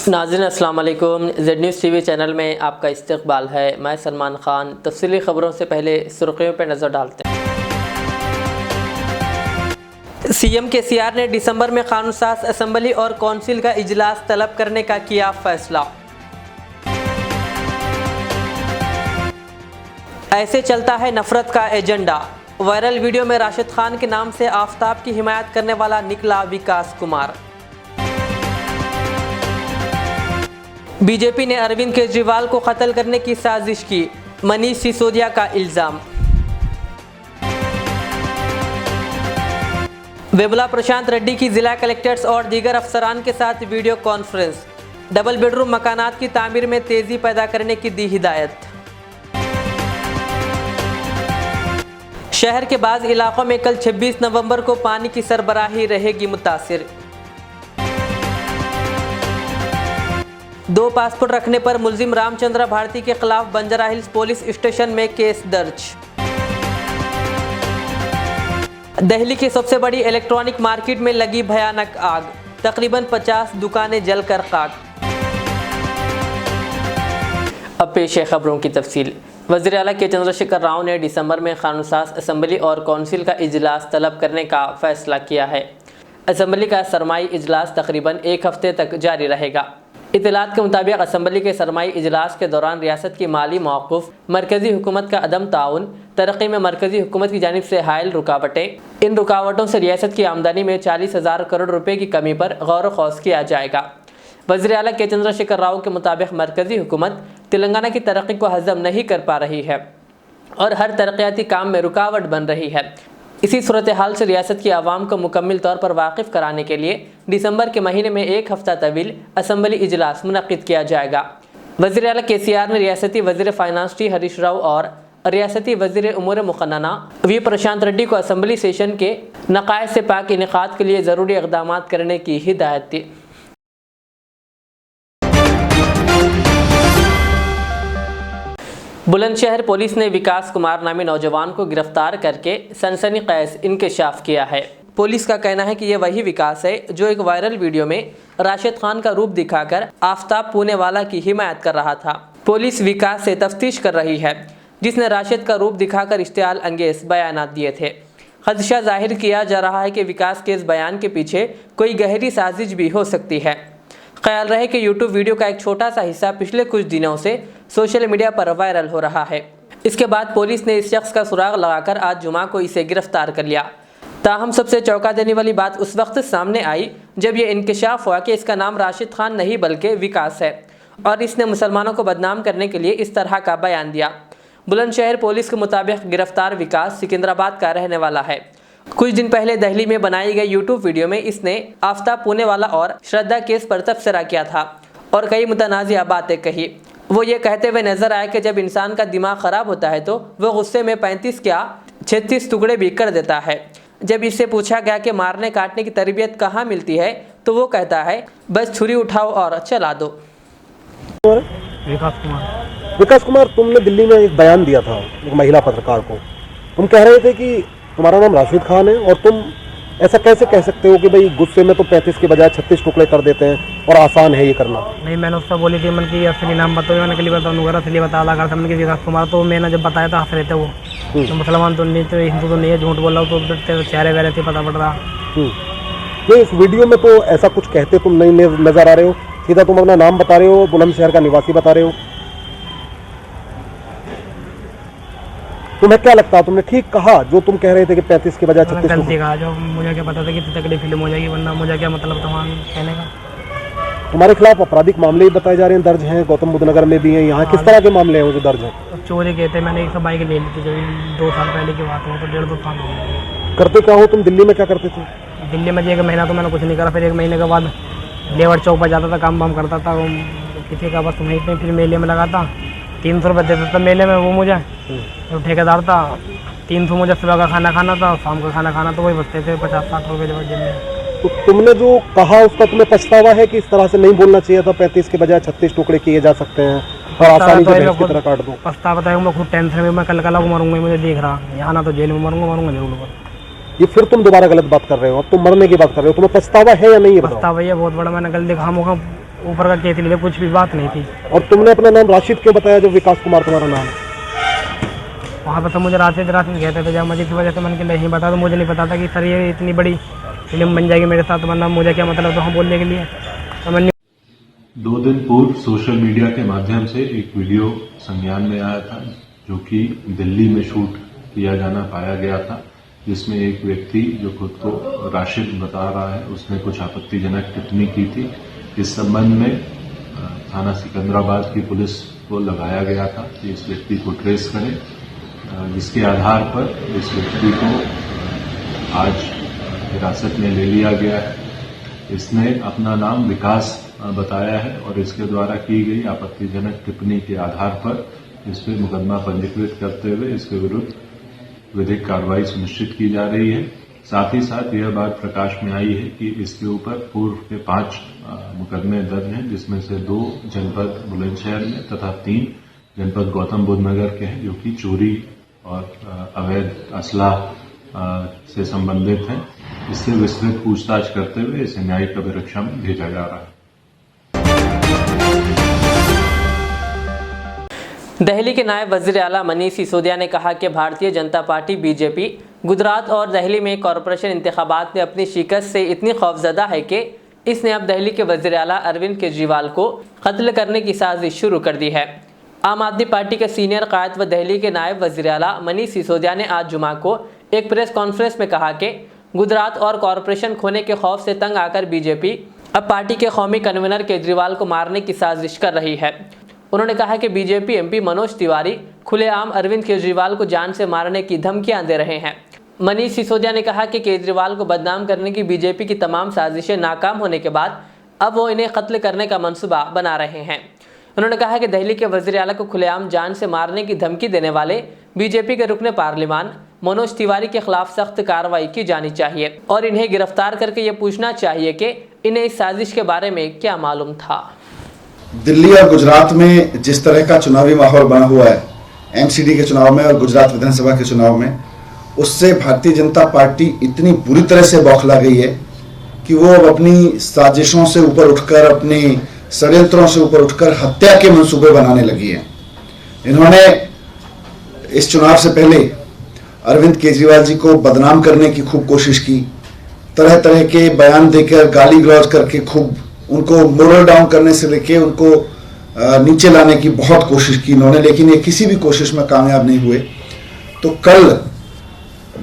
नाज़रीन अस्सलाम वालेकुम। जेड न्यूज़ टीवी चैनल में आपका इस्तकबाल है। मैं सलमान खान। तफसीली खबरों से पहले सुर्खियों पर नज़र डालते हैं। सीएम केसीआर ने दिसंबर में कानून साज असम्बली और कौंसिल का इजलास तलब करने का किया फैसला। ऐसे चलता है नफरत का एजेंडा। वायरल वीडियो में राशिद खान के नाम से आफ्ताब की हिमायत करने वाला निकला विकास कुमार। बीजेपी ने अरविंद केजरीवाल को कत्ल करने की साजिश की, मनीष सिसोदिया का इल्जाम। वेबला प्रशांत रेड्डी की जिला कलेक्टर्स और दीगर अफसरान के साथ वीडियो कॉन्फ्रेंस। डबल बेडरूम मकानात की तामीर में तेजी पैदा करने की दी हिदायत। शहर के बाज़ इलाकों में कल 26 नवंबर को पानी की सरबराही रहेगी मुतासिर। 2 पासपोर्ट रखने पर मुलजिम रामचंद्र भारती के खिलाफ बंजारा हिल्स पुलिस स्टेशन में केस दर्ज। दिल्ली की सबसे बड़ी इलेक्ट्रॉनिक मार्केट में लगी भयानक आग, तकरीबन 50 दुकानें जलकर खाक। अब पेश है खबरों की तफसील। वज़ीर आला के चंद्रशेखर राव ने दिसंबर में कानून साज असम्बली और कौंसिल का इजलास तलब करने का फैसला किया है। असम्बली का सरमाई इजलास तकरीबन 1 हफ्ते तक जारी रहेगा। इत्तलात के मुताबिक असम्बली के सरमाई इजलास के दौरान रियासत की माली मौक़ूफ़, मरकज़ी हुकूमत का अदम ताउन, तरक्की में मरकज़ी हुकूमत की जानिब से हायल रुकावटें, इन रुकावटों से रियासत की आमदनी में 40,000 करोड़ रुपए की कमी पर गौर व खौस किया जाएगा। वज़ीर आला के चंद्रशेखर राव के मुताबिक मरकज़ी हुकूमत तेलंगाना की तरक्की को हज़म नहीं कर पा रही है और हर तरक्याती काम में रुकावट बन रही है। इसी सूरत हाल से रियासत की आवाम को मुकम्मल तौर पर वाकिफ़ कराने के लिए दिसंबर के महीने में 1 हफ्ता तवील असम्बली इजलास मुनक़्क़िद किया जाएगा। वज़ीर आला केसीआर ने रियासती वज़ीर फ़ाइनेंस टी हरीश राव और रियासती वज़ीर उमूर मुक़न्नना वी प्रशांत रेड्डी को असम्बली सेशन के नक़ाइस से पाक इनेक़ाद के लिए ज़रूरी इक़दाम करने की हिदायत दी। बुलंदशहर पुलिस ने विकास कुमार नामी नौजवान को गिरफ्तार करके सनसनीखेज़ इंकशाफ किया है। पुलिस का कहना है कि यह वही विकास है जो एक वायरल वीडियो में राशिद खान का रूप दिखाकर आफ्ताब पूनेवाला की हिमायत कर रहा था। पुलिस विकास से तफ्तीश कर रही है, जिसने राशिद का रूप दिखाकर इश्तियाल अंगेज बयानात दिए थे। खदशा जाहिर किया जा रहा है कि विकास के इस बयान के पीछे कोई गहरी साजिश भी हो सकती है। ख्याल रहे कि यूट्यूब वीडियो का एक छोटा सा हिस्सा पिछले कुछ दिनों से सोशल मीडिया पर वायरल हो रहा है। इसके बाद पुलिस ने इस शख्स का सुराग लगाकर आज जुमा को इसे गिरफ्तार कर लिया। ताहम सबसे चौंका देने वाली बात उस वक्त सामने आई जब यह इंकशाफ हुआ कि इसका नाम राशिद खान नहीं बल्कि विकास है और इसने मुसलमानों को बदनाम करने के लिए इस तरह का बयान दिया। बुलंदशहर पुलिस के मुताबिक गिरफ्तार विकास सिकंदराबाद का रहने वाला है। कुछ दिन पहले दिल्ली में बनाई गई यूट्यूब वीडियो में इसने आफ्ताब पूनेवाला और श्रद्धा केस पर तबसरा किया था और कई मुतनाज़िया बातें कही। वो ये कहते हुए नजर आए कि जब इंसान का दिमाग ख़राब होता है तो वह गुस्से में 35 क्या 36 टुकड़े भी कर देता है। जब इससे पूछा गया कि मारने काटने की तरबियत कहाँ मिलती है तो वो कहता है बस छुरी उठाओ और चला दो। विकास कुमार, तुमने दिल्ली में एक बयान दिया था एक महिला पत्रकार को। तुम कह रहे थे कि तुम्हारा नाम राशिद खान है और तुम ऐसा कैसे कह सकते हो कि भाई गुस्से में तो 35 के बजाय 36 टुकड़े कर देते हैं और आसान है ये करना। नहीं, मैंने उससे बोली थी मन की असली नाम बताओ, मैंने कल बताऊंगा असली बता लगा था मैंने विकास कुमार। तो मैंने जब बताया था हंस रहे थे वो, तो मुसलमान तो नहीं, तो हिंदू तो नहीं है, झूठ बोल रहा हूँ तो चेहरे वहरे से पता पड़ रहा। ये इस वीडियो में तो ऐसा कुछ कहते तुम नहीं नजर आ रहे हो, सीधा तुम अपना नाम बता रहे हो, बुलंदशहर का निवासी बता रहे हो। तुम्हें क्या लगता है तुमने ठीक कहा जो तुम कह रहे थे कि 35 के बजाय 36? गलती कहा, जो मुझे क्या पता था कि तकलीफ फिल्म हो जाएगी, वरना मुझे क्या मतलब था कहने का। तुम्हारे खिलाफ आपराधिक मामले भी बताए जा रहे हैं, दर्ज हैं, गौतम बुद्ध नगर में भी हैं। यहाँ किस तरह के मामले हैं वो जो दर्ज हैं? चोरी कहते हैं, मैंने एक बाइक ले ली थी जब 2 साल पहले की बात हो, तो 1.5-2 साल हो गए। करते क्या हो तुम? दिल्ली में क्या करते थे? दिल्ली में 1 महीना तो मैंने कुछ नहीं करा, फिर 1 महीने के बाद लेबर चौक पर जाता था, काम वाम करता था किसी का, बस वहीं पर फिर मेले में लगाता। 300 रुपये देता था मेले में वो मुझे, तो ठेकेदार था। 300 मुझे सुबह का खाना खाना था, शाम का खाना खाना, तो वही बचते थे 50-60 रुपये जब दिन में। तो तुमने जो कहा उसका तुम्हें पछतावा है कि इस तरह से नहीं बोलना चाहिए था, 35 के बजाय 36 टुकड़े किए जा सकते हैं और आसानी से भैंस की तरह काट दो? पछतावा है, मैं खुद टेंशन में, मैं कल मरूंगा, मुझे देख रहा यहाँ ना तो जेल में मरूंगा जरूर। ये फिर तुम दोबारा गलत बात कर रहे हो, अब तुम मरने की बात कर रहे हो, तुम्हें पछतावा है या नहीं? पछतावा है बहुत बड़ा, मैंने गलती खामोखा ऊपर का केस ले लो, कुछ भी बात नहीं थी। और तुमने अपना नाम राशिद क्यों बताया जब विकास कुमार तुम्हारा नाम है? वहाँ पर तो मुझे राशिद कहते थे, जब मुझे की वजह से मैंने नहीं बता, तो मुझे नहीं पता था कि सर ये इतनी बड़ी फिल्म बन जाएगी मेरे साथ, वरना मुझे क्या मतलब तो हम बोलने के लिए। तो मैंने 2 दिन पूर्व सोशल मीडिया के माध्यम से एक वीडियो संज्ञान में आया था, जो कि दिल्ली में शूट किया जाना पाया गया था, जिसमें एक व्यक्ति जो खुद को राशिद बता रहा है, उसने कुछ आपत्तिजनक टिप्पणी की थी। इस संबंध में थाना सिकंदराबाद की पुलिस को लगाया गया था कि इस व्यक्ति को ट्रेस करें, जिसके आधार पर इस व्यक्ति को आज हिरासत में ले लिया गया है। इसने अपना नाम विकास बताया है और इसके द्वारा की गई आपत्तिजनक टिप्पणी के आधार पर इस पर मुकदमा पंजीकृत करते हुए इसके विरुद्ध विधिक कार्रवाई सुनिश्चित की जा रही है। साथ ही साथ यह बात प्रकाश में आई है कि इसके ऊपर पूर्व के 5 मुकदमे दर्ज हैं, जिसमें से 2 जनपद बुलंदशहर में तथा 3 जनपद गौतम बुद्ध नगर के हैं, जो कि चोरी और अवैध असलाह से संबंधित हैं। इससे विस्तृत पूछताछ करते हुए इसे न्यायिक अभिरक्षा में भेजा जा रहा है। दिल्ली के नायब वजीर आला मनीष सिसोदिया ने कहा कि भारतीय जनता पार्टी बीजेपी गुजरात और दिल्ली में कॉरपोरेशन इंतखाबात में अपनी शिकस्त से इतनी खौफजदा है कि इसने अब दिल्ली के वजीर आला अरविंद केजरीवाल को कत्ल करने की साजिश शुरू कर दी है। आम आदमी पार्टी के सीनियर कायद व दिल्ली के नायब वजीर आला मनीष सिसोदिया ने आज जुमा को एक प्रेस कॉन्फ्रेंस में कहा कि गुजरात और कॉरपोरेशन खोने के खौफ से तंग आकर बीजेपी अब पार्टी के कौमी कन्वीनर केजरीवाल को मारने की साजिश कर रही है। उन्होंने कहा कि बीजेपी एमपी मनोज तिवारी खुलेआम अरविंद केजरीवाल को जान से मारने की धमकियां दे रहे हैं। मनीष सिसोदिया ने कहा कि केजरीवाल को बदनाम करने की बीजेपी की तमाम साजिशें नाकाम होने के बाद अब वो इन्हें कत्ल करने का मंसूबा बना रहे हैं। उन्होंने कहा कि दिल्ली के वजीर आला को खुलेआम जान से मारने की धमकी देने वाले बीजेपी के रुकने पार्लिमान मनोज तिवारी के खिलाफ सख्त कार्रवाई की जानी चाहिए और इन्हें गिरफ्तार करके ये पूछना चाहिए कि इन्हें इस साजिश के बारे में क्या मालूम था। दिल्ली और गुजरात में जिस तरह का चुनावी माहौल बना हुआ है एमसीडी के चुनाव में और गुजरात विधानसभा के चुनाव में, उससे भारतीय जनता पार्टी इतनी बुरी तरह से बौखला गई है कि वो अब अपनी साजिशों से ऊपर उठकर, अपने षड्यंत्रों से ऊपर उठकर हत्या के मंसूबे बनाने लगी है। इन्होंने इस चुनाव से पहले अरविंद केजरीवाल जी को बदनाम करने की खूब कोशिश की, तरह तरह के बयान देकर, गाली गलौज करके खूब उनको मोरल डाउन करने से लेके उनको नीचे लाने की बहुत कोशिश की इन्होंने, लेकिन ये किसी भी कोशिश में कामयाब नहीं हुए। तो कल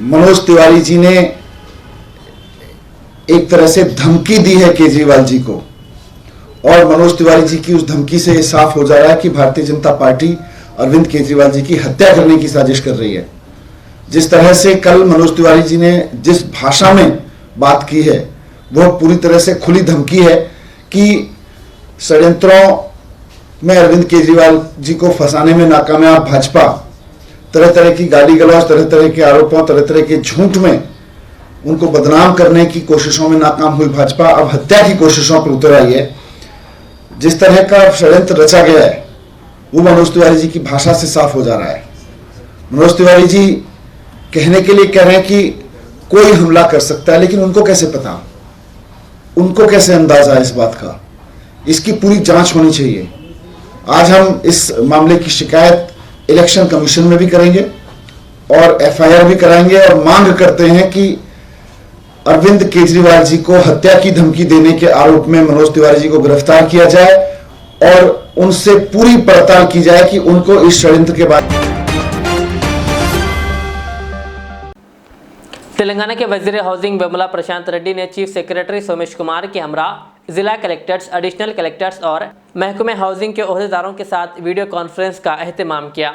मनोज तिवारी जी ने एक तरह से धमकी दी है केजरीवाल जी को, और मनोज तिवारी जी की उस धमकी से साफ हो जा रहा है कि भारतीय जनता पार्टी अरविंद केजरीवाल जी की हत्या करने की साजिश कर रही है। जिस तरह से कल मनोज तिवारी जी ने जिस भाषा में बात की है, वह पूरी तरह से खुली धमकी है कि षड्यंत्रों में अरविंद केजरीवाल जी को फंसाने में नाकामयाब भाजपा तरह तरह की गाली गलौज, तरह तरह के आरोपों, तरह तरह के झूठ में उनको बदनाम करने की कोशिशों में नाकाम हुई भाजपा अब हत्या की कोशिशों पर उतर आई है। जिस तरह का षड्यंत्र रचा गया है वो मनोज तिवारी जी की भाषा से साफ हो जा रहा है। मनोज तिवारी जी कहने के लिए कह रहे हैं कि कोई हमला कर सकता है, लेकिन उनको कैसे पता, उनको कैसे अंदाजा है इस बात का? इसकी पूरी जांच होनी चाहिए। आज हम इस मामले की शिकायत इलेक्शन कमीशन में भी करेंगे और एफआईआर भी कराएंगे और मांग करते हैं कि अरविंद केजरीवाल जी को हत्या की धमकी देने के आरोप में मनोज तिवारी जी को गिरफ्तार किया जाए और उनसे पूरी पड़ताल की जाए कि उनको इस षड्यंत्र के बाद। तेलंगाना के वजीर हाउसिंग विमला प्रशांत रेड्डी ने चीफ सेक्रेटरी सोमेश कुमार के हमरा जिला कलेक्टर्स, एडिशनल कलेक्टर्स और महकमे हाउसिंग के ओहदेदारों के साथ वीडियो कॉन्फ्रेंस का एहतमाम किया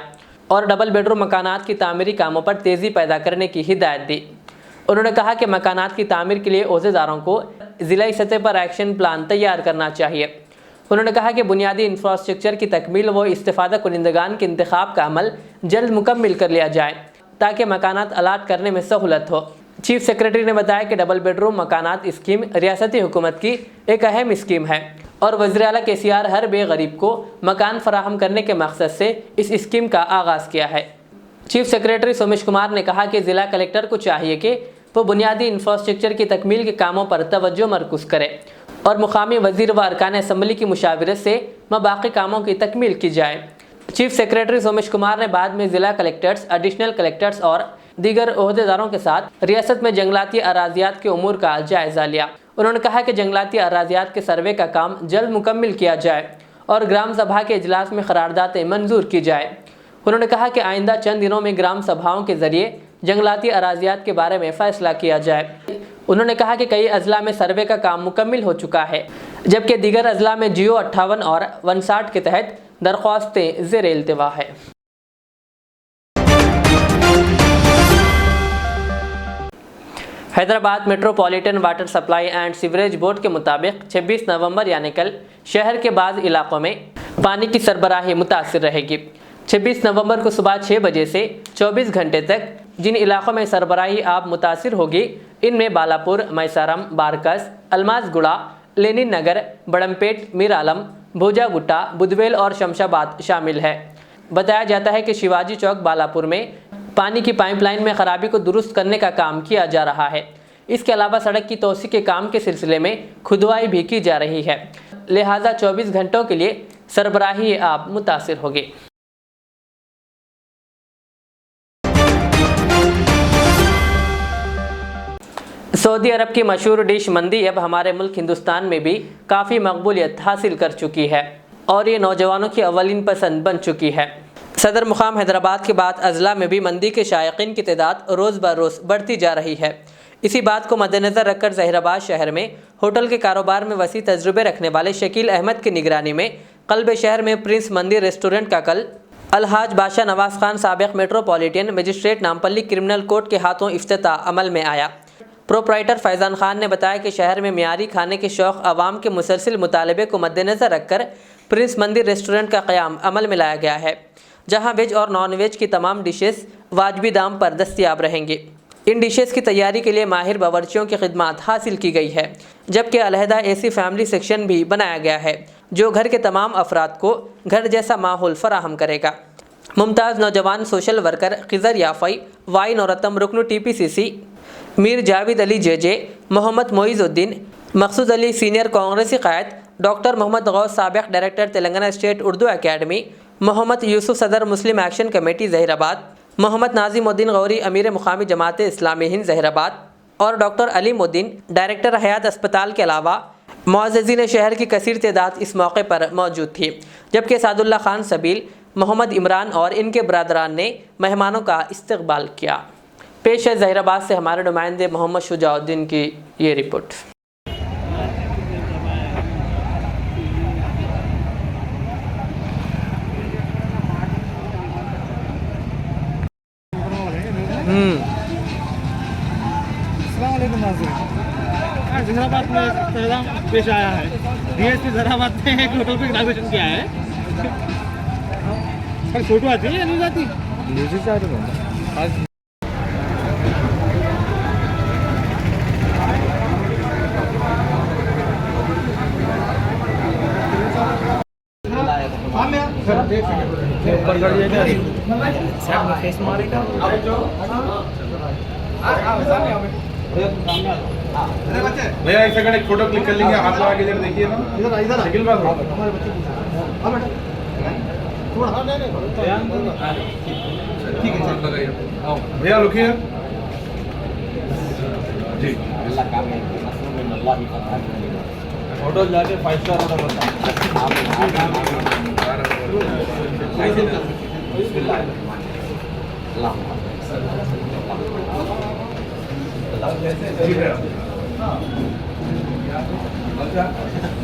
और डबल बेडरूम मकानात की तामीरी कामों पर तेज़ी पैदा करने की हिदायत दी। उन्होंने कहा कि मकानात की तामीर के लिए ओहदेदारों को ज़िलाई सतह पर एक्शन प्लान तैयार करना चाहिए। उन्होंने कहा कि बुनियादी इंफ्रास्ट्रक्चर की तकमील व इस्तेफादा कुनिंदगान के इंतखाब का अमल जल्द मुकम्मिल कर लिया जाए ताकि मकानात अलाट करने में सहूलत हो। चीफ सेक्रेटरी ने बताया कि डबल बेडरूम मकानात स्कीम रियासती हुकूमत की एक अहम स्कीम है और वज़ीर आला केसीआर हर बेगरीब को मकान फराहम करने के मकसद से इस स्कीम का आगाज़ किया है। चीफ सेक्रेटरी सोमेश कुमार ने कहा कि ज़िला कलेक्टर को चाहिए कि वो बुनियादी इंफ्रास्ट्रक्चर की तकमील के कामों पर तवज्जो मरकूज़ करे और मुकामी वजीर व अरकान असम्बली की मुशावरत से बाकी कामों की तकमील की जाए। चीफ सेक्रेटरी सोमेश कुमार ने बाद में जिला कलेक्टर्स, एडिशनल कलेक्टर्स और दीगर ओहदेदारों के साथ रियासत में जंगलाती अराजियात के उमूर का जायजा लिया। उन्होंने कहा कि जंगलाती अराजियात के सर्वे का काम जल्द मुकम्मल किया जाए और ग्राम सभा के इजलास में करारदातें मंजूर की जाए। उन्होंने कहा कि आइंदा चंद दिनों में ग्राम सभाओं के जरिए जंगलाती अराजियात के बारे में फैसला किया जाए। उन्होंने कहा कि कई अजला में सर्वे का काम मुकम्मल हो चुका है, जबकि दीगर अजला में जियो 58 और 59 के तहत दरख्वास्तें ज़ेर इल्तिवा है। Hyderabad metropolitan water supply and sewerage board के मुताबिक 26 नवंबर यानी कल शहर के बाद इलाकों में पानी की सरबराही मुतासिर रहेगी। 26 नवंबर को सुबह 6 बजे से 24 घंटे तक जिन इलाकों में सरबराही आब मुतासिर होगी इनमें बालापुर, मैसारम, बारकस, अलमासगुड़ा, लेनिन नगर, बड़मपेट, मीर आलम, भोजागुट्टा, बुधवेल और शमशाबाद शामिल है। बताया जाता है कि शिवाजी चौक बालापुर में पानी की पाइपलाइन में खराबी को दुरुस्त करने का काम किया जा रहा है। इसके अलावा सड़क की तोसी के काम के सिलसिले में खुदवाई भी की जा रही है, लिहाजा 24 घंटों के लिए सरबराही आब मुतासिर होगी। सऊदी अरब की मशहूर डिश मंदी अब हमारे मुल्क हिंदुस्तान में भी काफ़ी मकबूलियत हासिल कर चुकी है और ये नौजवानों की अवलिन पसंद बन चुकी है। सदर मुकाम हैदराबाद के बाद अजला में भी मंदी के शायकीन की तादाद रोज़ ब रोज़ बढ़ती जा रही है। इसी बात को मद्देनज़र रखकर ज़हीराबाद शहर में होटल के कारोबार में वसी तजुर्बे रखने वाले शकील अहमद की निगरानी में कल्ब शहर में प्रिंस मंदी रेस्टोरेंट का कल अलहाज बादशाह नवाज़ खान साबिक़ metropolitan magistrate Nampally criminal court के हाथों इफ्तिताह अमल में आया। प्रोप्राइटर फैज़ान खान ने बताया कि शहर में मियारी खाने के शौक़ अवाम के मुसलसिल मुतालबे को मद्देनज़र रखकर प्रिंस मंदी रेस्टोरेंट का क़याम अमल में लाया गया है, जहां वेज और नॉन वेज की तमाम डिशेस वाजबी दाम पर दस्तियाब रहेंगी। इन डिशेस की तैयारी के लिए माहिर बावर्चियों की खिदमत हासिल की गई है, जबकि अलहदा एसी फैमिली सेक्शन भी बनाया गया है जो घर के तमाम अफराद को घर जैसा माहौल फराहम करेगा। मुमताज़ नौजवान सोशल वर्कर खिज़र याफ़ई, वाई नौरतम रुकन TPCC, Mir Javed Ali JJ, Mohammed Moizuddin, Maqsood Ali senior कांग्रेसी क़ायद, डॉक्टर मोहम्मद गौस साबिक़ director Telangana state Urdu academy, Mohammed Yousuf सदर Muslim action committee Zaheerabad, Mohammed Nazimuddin Ghouri अमीर मुकामी जमात इस्लामी हिंद ज़हीराबाद और डॉक्टर अलीमुद्दीन डायरेक्टर हयात अस्पताल के अलावा मुअज़्ज़िज़ीन शहर की कसीर तादाद इस मौके पर मौजूद थी, जबकि सादुल्ला खान सबील, मोहम्मद इमरान और इनके बरदरान ने मेहमानों का इस्तकबाल किया। पेश है ज़हीराबाद से हमारे नुमाइंदे मोहम्मद शुजाउद्दीन की ये रिपोर्ट। ज़हीराबाद में एक पेश आया है। DSP ज़हीराबाद में एक होटल पे इनाग्रेशन किया है। फोटो आती है या न्यूज़ आती? न्यूज़ आ रही है। भैया एक सेकंड एक फोटो क्लिक कर लेंगे, हाथ लगा के जरा देखिए ना, निखिल बात ठीक है भैया रुकिए जी। फोटो जाके 5 स्टार होटल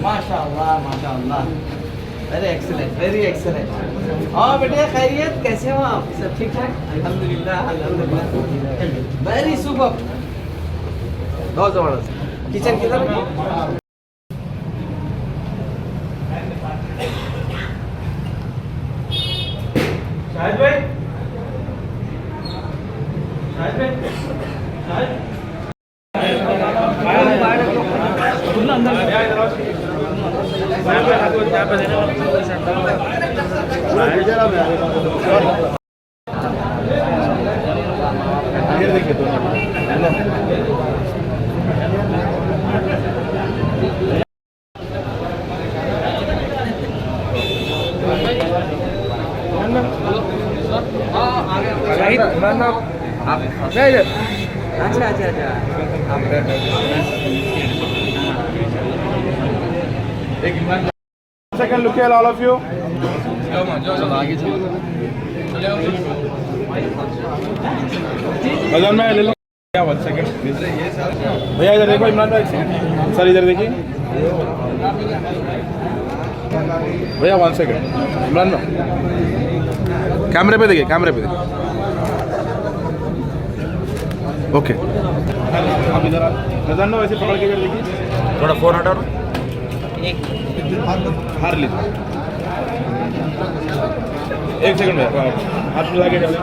माशाअल्लाह वेरी एक्सेलेंट। हाँ बेटे खैरियत, कैसे हो आप? सब ठीक ठाक? अल्हम्दुलिल्लाह वेरी सुपर। बहुत जबरदस्त। किचन किधर है? शाहिद भाई, देखिए अच्छा अच्छा अच्छा second look at all of you भजन में ले लो क्या 1 सेकंड भैया इधर देखो इमरान भाई सर इधर देखिए भैया 1 सेकंड इमरान भाई कैमरे पे देखिए ओके आप इधर भजन में वैसे पकड़ के इधर देखिए थोड़ा फोन हटाओ हार ली 1 सेकंड भैया हाथ मिला के डालें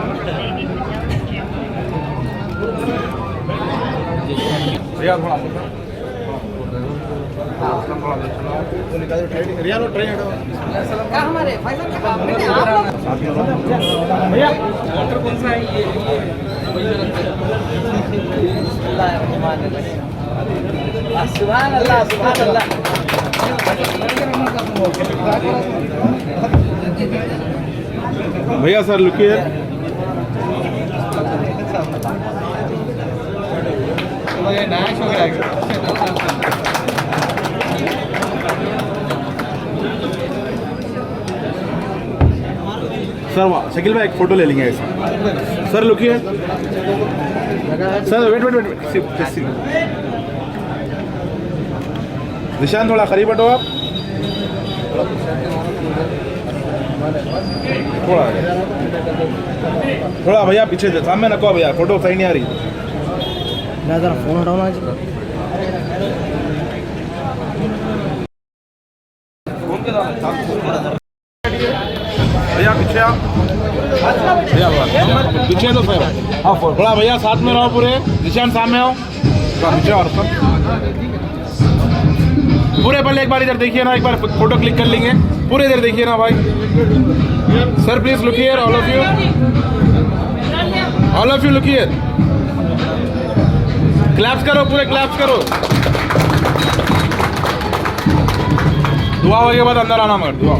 भैया थोड़ा रिया लो ट्रेन क्या हमारे फैसल का आप भैया डॉक्टर कौन सा है ये सुभान अल्लाह सुभान अल्लाह भैया सर लुकिए सर वाह शकील भाई एक फोटो ले लेंगे ऐसे सर लुकिए सर वेट निशान थोड़ा करीब हटो आप थोड़ा भैया पीछे से सामने नको भैया फोटो सही नहीं आ रही मैं ज़रा फ़ोन हटाऊँ ना भैया पीछे आप भैया पीछे तो सर हाँ थोड़ा भैया साथ में रहो पूरे निशान सामने आओ पीछे और सब पूरे पहले एक बार इधर देखिए ना एक बार फोटो क्लिक कर लेंगे पूरे इधर देखिए ना भाई sir please look here all of you look here claps करो पूरे क्लैप्स करो दुआ होने के बाद अंदर आना मगर दुआ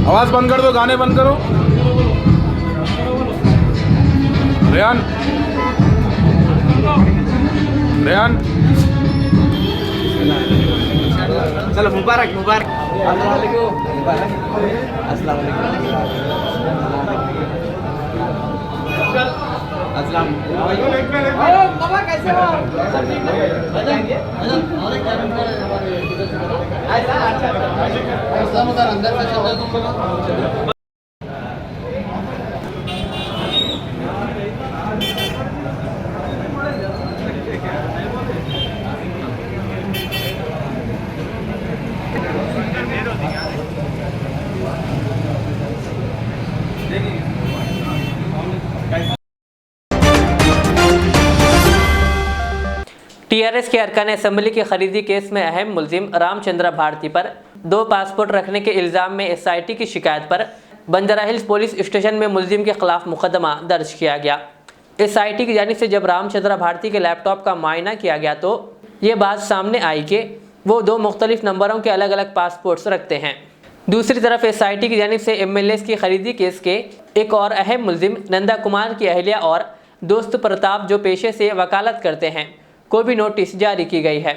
आवाज बंद कर दो गाने बंद करो रेहान चलो मुबारक मुबारक अस्सलाम बाबा कैसे हो अच्छा टीआरएस के अरकान असेंबली की खरीदी केस में अहम मुलजिम रामचंद्र भारती पर 2 पासपोर्ट रखने के इल्ज़ाम में एसआईटी की शिकायत पर बंजारा हिल्स पुलिस स्टेशन में मुलजिम के खिलाफ मुकदमा दर्ज किया गया। एसआईटी की जानिब से जब रामचंद्र भारती के लैपटॉप का मुआयना किया गया तो ये बात सामने आई कि वो 2 मुख्तलिफ नंबरों के अलग अलग पासपोर्ट्स रखते हैं। दूसरी तरफ एसआईटी की जानिब से एमएलएस की खरीदी केस के एक और अहम मुलजिम नंदा कुमार की अहलिया और दोस्त प्रताप जो पेशे से वकालत करते हैं को भी नोटिस जारी की गई है।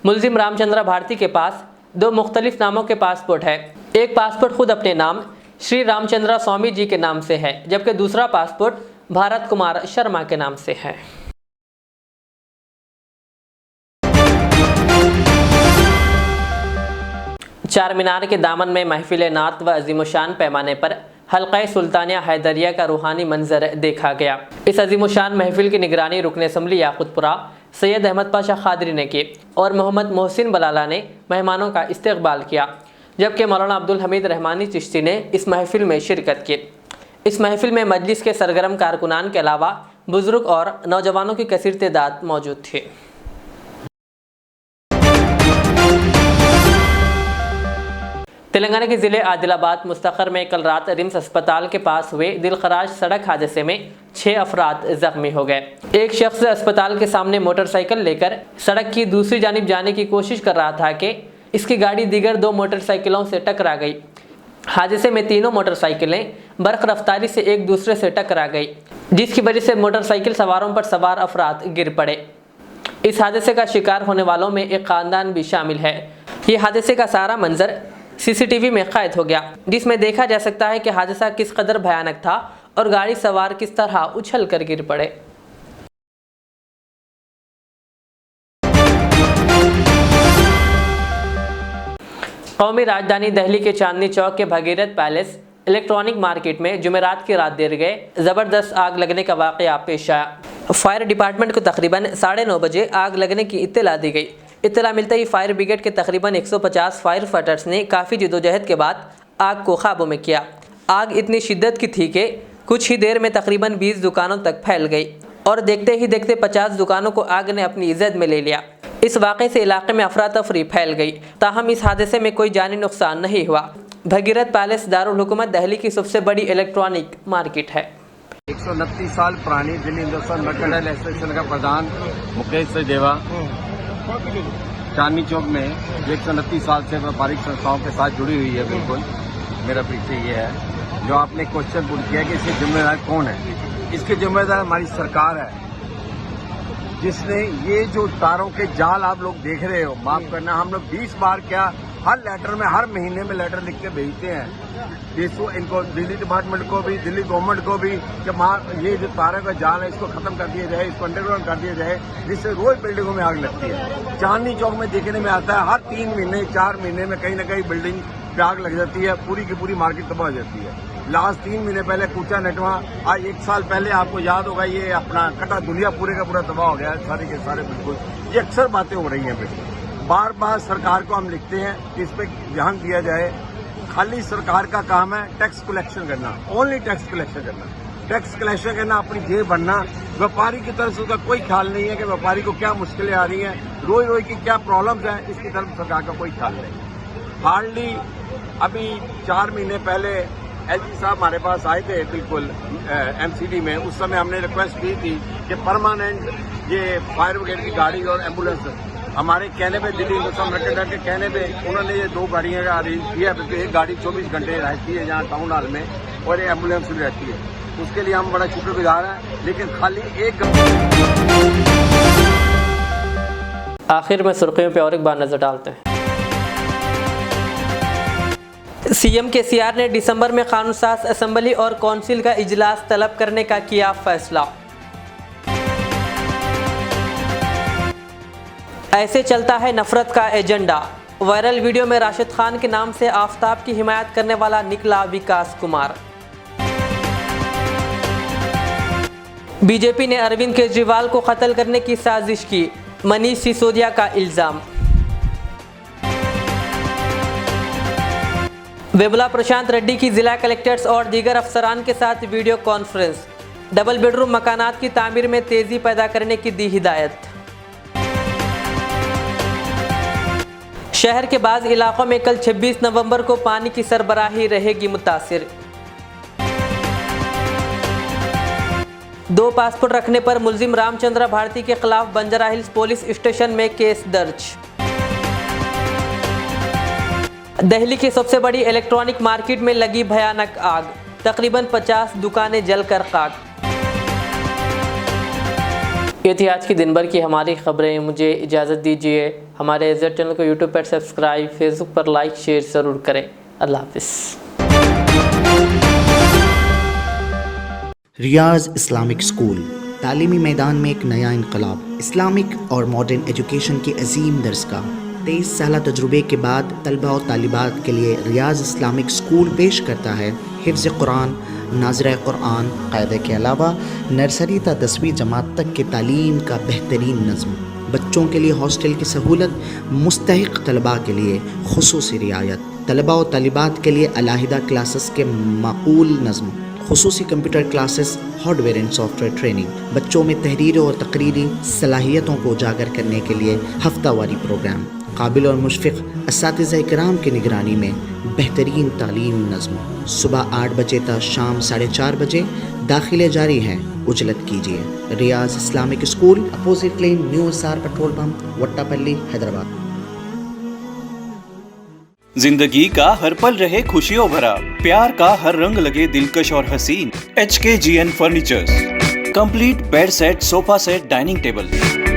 मुलजिम रामचंद्र भारती के पास 2 मुख्तलिफ नामों के पासपोर्ट है। एक पासपोर्ट खुद अपने नाम श्री रामचंद्र स्वामी जी के नाम से है, जबकि दूसरा पासपोर्ट भारत कुमार शर्मा के नाम से है। चार मीनार के दामन में महफिल नात व अजीमुशान पैमाने पर हल्का सुल्तानिया हैदरिया का रूहानी मंजर देखा गया। इस अजीमुशान महफिल की निगरानी रुकन असम्बली याकुतपुरा सैयद अहमद पाशा खादरी ने की और मोहम्मद मोहसिन बलाला ने मेहमानों का इस्तकबाल किया, जबकि मौलाना अब्दुल हमीद रहमानी चिश्ती ने इस महफिल में शिरकत की। इस महफिल में मजलिस के सरगर्म कारकुनान के अलावा बुजुर्ग और नौजवानों की कसीर तादाद मौजूद थी। तेलंगाना के ज़िले आदिलाबाद मुस्तखर में कल रात रिम्स अस्पताल के पास हुए दिलखराज सड़क हादसे में 6 अफराद जख्मी हो गए। एक शख्स अस्पताल के सामने मोटरसाइकिल लेकर सड़क की दूसरी जानिब जाने की कोशिश कर रहा था कि इसकी गाड़ी दीगर 2 मोटरसाइकिलों से टकरा गई। हादसे में तीनों मोटरसाइकिलें बर्क रफ्तारी से एक दूसरे से टकरा गई, जिसकी वजह से मोटरसाइकिल सवारों पर सवार अफराद गिर पड़े। इस हादसे का शिकार होने वालों में एक खानदान भी शामिल है। ये हादसे का सारा मंजर सीसीटीवी में कैद हो गया, जिसमें देखा जा सकता है कि हादसा किस कदर भयानक था और गाड़ी सवार किस तरह उछल कर गिर पड़े। कौमी राजधानी दिल्ली के चांदनी चौक के भगीरथ पैलेस इलेक्ट्रॉनिक मार्केट में जुमेरात की रात देर गए ज़बरदस्त आग लगने का वाक़या पेश आया। फायर डिपार्टमेंट को तकरीबन 9:30 बजे आग लगने की इत्तला दी गई। इत्तला मिलते ही फायर ब्रिगेड के तकरीबन 150 फायर फाइटर्स ने काफ़ी जदोजहद के बाद आग को काबू में किया। आग इतनी शिद्दत की थी कि कुछ ही देर में तकरीबन 20 दुकानों तक फैल गई और देखते ही देखते 50 दुकानों को आग ने अपनी इज्जत में ले लिया। इस वाक़े से इलाके में अफरा तफरी फैल गई, ताहम इस हादसे में कोई जानी नुकसान नहीं हुआ। भगीरथ पैलेस दारुल हुकूमत दिल्ली की सबसे बड़ी इलेक्ट्रॉनिक मार्केट है। 129 साल पुरानी दिल्ली हिंदुस्तान मर्केंटाइल एसोसिएशन का प्रधान मुकेश सचदेवा चांदनी चौक में 129 साल से व्यापारिक संस्थाओं के साथ जुड़ी हुई है। बिल्कुल मेरा परिचय ये है। जो आपने क्वेश्चन पूछ किया कि इसके जिम्मेदार कौन है, इसके जिम्मेदार हमारी सरकार है, जिसने ये जो तारों के जाल आप लोग देख रहे हो, माफ करना, हम लोग 20 बार क्या हर लेटर में हर महीने में लेटर लिख के भेजते हैं इसको, इनको दिल्ली डिपार्टमेंट को भी, दिल्ली गवर्नमेंट को भी, कि ये जो तारों का जाल है इसको खत्म कर दिया जाए, इसको अंडरग्राउंड कर दिया जाए, जिससे रोज बिल्डिंगों में आग लगती है। चांदनी चौक में देखने में आता है हर 3 महीने 4 महीने में कहीं ना कहीं बिल्डिंग पे आग लग जाती है, पूरी की पूरी मार्केट तबाह हो जाती है। लास्ट 3 महीने पहले कूचा नटवा, आज 1 साल पहले आपको याद होगा ये अपना कटा दुनिया पूरे का पूरा तबाह हो गया, सारे के सारे। बिल्कुल ये अक्सर बातें हो रही हैं। बिल्कुल बार बार सरकार को हम लिखते हैं कि इस पर ध्यान दिया जाए। खाली सरकार का काम है टैक्स कलेक्शन करना, ओनली टैक्स कलेक्शन करना, टैक्स कलेक्शन करना, अपनी जेब भरना। व्यापारी की तरफ से उसका कोई ख्याल नहीं है कि व्यापारी को क्या मुश्किलें आ रही हैं, रोज रोज की क्या प्रॉब्लम्स हैं, इसकी तरफ सरकार का कोई ख्याल नहीं। हार्डली अभी 4 महीने पहले एलजी साहब हमारे पास आए थे, बिल्कुल एमसीडी में। उस समय हमने रिक्वेस्ट की थी कि परमानेंट ये फायर ब्रिगेड की गाड़ी और एम्बुलेंस हमारे कहने पे, दिल्ली हिंदुस्तान मर्केंटाइल के कहने पे उन्होंने ये 2 गाड़ियां का अरेंज किया। एक गाड़ी 24 घंटे रहती है यहाँ टाउन हॉल में और एक एम्बुलेंस भी रहती है, उसके लिए हम बड़ा शुक्रगुजार हैं। लेकिन खाली एक आखिर में सुर्खियों पे और एक बार नजर डालते हैं। सीएम केसीआर ने दिसंबर में कानून साज असेंबली और काउंसिल का इजलास तलब करने का किया फैसला। ऐसे चलता है नफरत का एजेंडा। वायरल वीडियो में राशिद खान के नाम से आफताब की हिमायत करने वाला निकला विकास कुमार। बीजेपी ने अरविंद केजरीवाल को कत्ल करने की साजिश की, मनीष सिसोदिया का इल्जाम। वेबुला प्रशांत रेड्डी की जिला कलेक्टर्स और दीगर अफसरान के साथ वीडियो कॉन्फ्रेंस। डबल बेडरूम मकानात की तामीर में तेजी पैदा करने की दी हिदायत। शहर के बाज़ इलाकों में कल 26 नवंबर को पानी की सरबराही रहेगी मुतासिर। 2 पासपोर्ट रखने पर मुलजिम रामचंद्र भारती के खिलाफ बंजारा हिल्स पुलिस स्टेशन में केस दर्ज। दिल्ली की सबसे बड़ी इलेक्ट्रॉनिक मार्केट में लगी भयानक आग, तकरीबन 50 दुकानें जलकर खाक। ये थी आज की दिन भर की हमारी खबरें। मुझे इजाज़त दीजिए। हमारे इज़्ज़त चैनल को यूट्यूब पर सब्सक्राइब, फेसबुक पर लाइक शेयर ज़रूर करें। अल्लाह हाफ़िज़। रियाज इस्लामिक स्कूल तालीमी मैदान में एक नया इनकलाब। इस्लामिक और मॉडर्न एजुकेशन की अजीम दरसगाह। 23 साल तजुर्बे के बाद तलबा और तालिबात के लिए रियाज इस्लामिक स्कूल पेश करता है हिफ्ज़ कुरान, नाज़िरा कुरान क़ायदे के अलावा नर्सरी ता 10वीं जमात तक के तालीम का बेहतरीन नज़्म। बच्चों के लिए हॉस्टल की सहूलत, मुस्तहिक़ तलबा के लिए खुसूसी रियायत, तलबा और तालिबात के लिए अलहदा क्लासेस के माकूल नज़्म, खुसूसी computer classes, hardware and software training. बच्चों में तहरीर और तकरीरी सलाहियतों को उजागर करने के लिए हफ्तावारी प्रोग्राम। काबिल और मुशफ़िक़ असातिज़ा इकराम की निगरानी में बेहतरीन तालीम नज़्म। सुबह 8 बजे तक शाम 4:30 बजे दाखिले जारी हैं, उजलत कीजिए। Riyaz Islamic school, opposite lane, new SR petrol pump, Vattepally, Hyderabad. जिंदगी का हर पल रहे खुशियों भरा, प्यार का हर रंग लगे दिलकश और हसीन। HKGN furnitures, complete bed set, sofa set, dining table.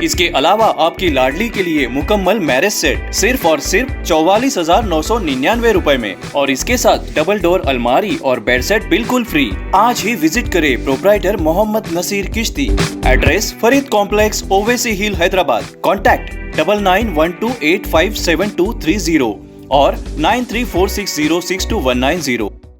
इसके अलावा आपकी लाडली के लिए मुकम्मल मैरिज सेट सिर्फ और सिर्फ 44,999 रुपए में, और इसके साथ डबल डोर अलमारी और बेड सेट बिल्कुल फ्री। आज ही विजिट करें proprietor Mohammed Naseer Chishti. Address Farid complex, Owaisi hill, Hyderabad. Contact 9912857230 और 9346062190।